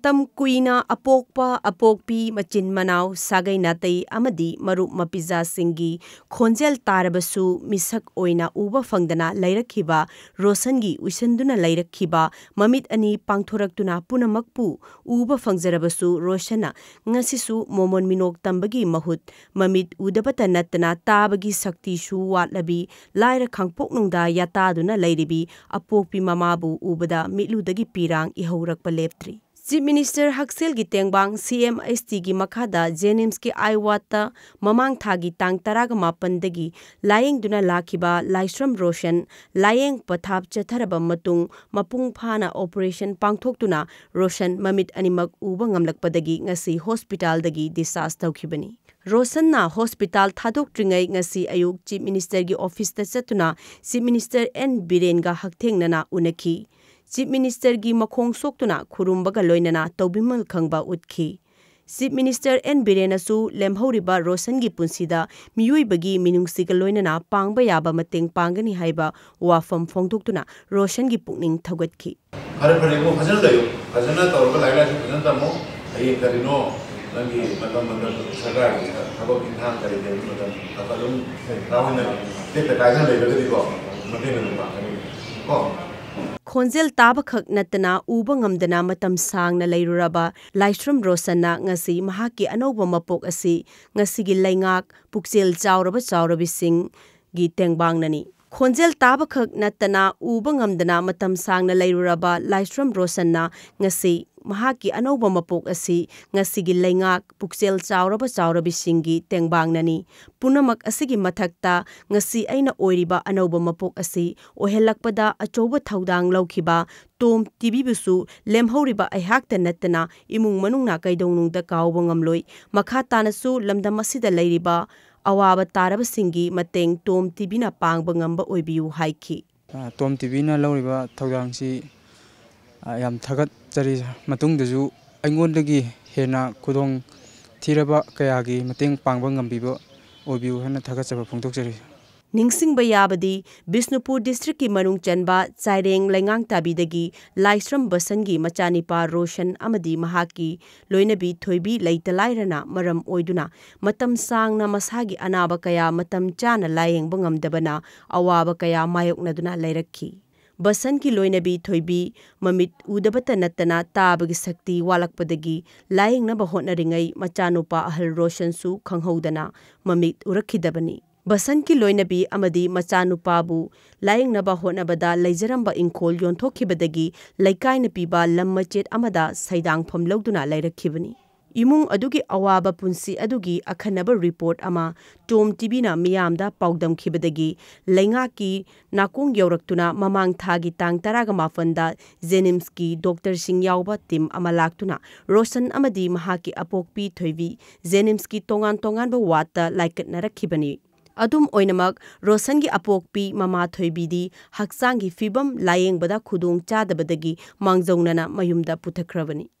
Tam kuina apokpa apokpi machin manau sagai natai amadi marup mapiza singi khonjel tarabasu misak oina uba fangdana lairakhiba Roshangi uisanduna lairakhiba mamit ani pangthoraktuna punamakpu uba fangjarabasu Roshana ngasisu momon minok tambagi mahut mamit udabata natana tabagi sakti su watlabi laira khangpoknungda yataduna lairibi apokpi mamabu ubada mitludagi pirang ihaurakpa leptri. Chief Minister Haksel gi tengbang CMST gi makhada JNIMS ki aiwata mamang thagi tang taraga mapandagi layeng duna lakhiba Laisram Roshan layeng pathap chatharaba matung mapung phana operation pangthoktuna Roshan mamit animak uba ngamlakpadagi ngasi hospital dagi discharge tawkhibani. Roshan na hospital thadok tringai ngasi ayuk Chief Minister gi office ta chatuna Chief Minister N Biren ga haktengnana unaki. Chief Minister gi makhong soktuna khurumbaga loinana tawbimal khangba utkhi. Chief Minister N Birenasu lemhoriba Roshan gi punsida miyuibagi minungsiga loinana pangba yaba mateng pangani haiba wafam phongdoktuna Roshan gi pukning thaugatkhi. Hare pharigo phajana layo phajana tawrga laila su phajana tamo ai karino nangi matam sarkar thabo inthang kari de matam akalum rawina te kaisa leibaga diko mateng pangani ko Khonjel tabakhak natana uba ngamdana matam sangna leiruraba Laisram Roshanna ngasi mahaki anoba mapok asi ngasigi laingak pukchel chawrabi sing gi tengbangnani. Khonjel tabakhak natana uba ngamdana matam sangna leiruraba Laisram Roshanna ngasi mahaki anoba mapok asi ngasigi laingak pukchel chawrabi singi tengbangnani. Punamak asigi mathakta ngasi aina oiriba anoba mapok asi ohelakpada achoba thaudang laukhiba Tom TV busu lemhoriba aihakta natana imung manungna kaidongnungda kawba ngamloi makha tanasu lamdam asida leiriba awaba taraba singi mateng Tom TV na pangba ngamba oibiu haiki. Tom TV na lauriba thaudangsi yam thagat chari matungdaju aingondagi hena kudong thiraba kayagi mateng pangba ngambiba oibiu hana thagatchaba phongtokjari. Ningsingba yabadi Bisnupur district ki manung chanba Chaireng Lengang tabidagi Laisram Basangi machanipa Roshan amadi mahaki loinabi thoibi leitalairana maram oiduna matam sangna masagi anaba kaya matam chana layengba ngamdabana awaba kaya mayoknaduna leirakhi. Basan ki loinabi thoibi mamit udabata natana tabagi sakti walakpadagi layengnaba hotnaringai machanupa ahal Roshan su khanghodana mamit urakhidabani. Basan ki loinabi amadi machanupabu layengnaba hotnabada leijaramba ingkhol yonthokkhibadagi laikaina piba lammachet amada saidang phamloduna leirakhibani. Imung adugi awaba punsi adugi akhanaba report ama Tom TV na miyamda paudam khibadagi laingaki nakong yauraktuna mamang thagi tang taraga mafanda JNIMS ki Dr. Singh yauba team ama laktuna Roshan amadi mahaki apokpi thoibi JNIMS ki tongan ba wata laikatna rakhibani. Adum oinamak Roshan gi apokpi mama thoibidi haksangi fibam layengbada khudong chadabadagi mangjawnana mayumda puthakhrabani.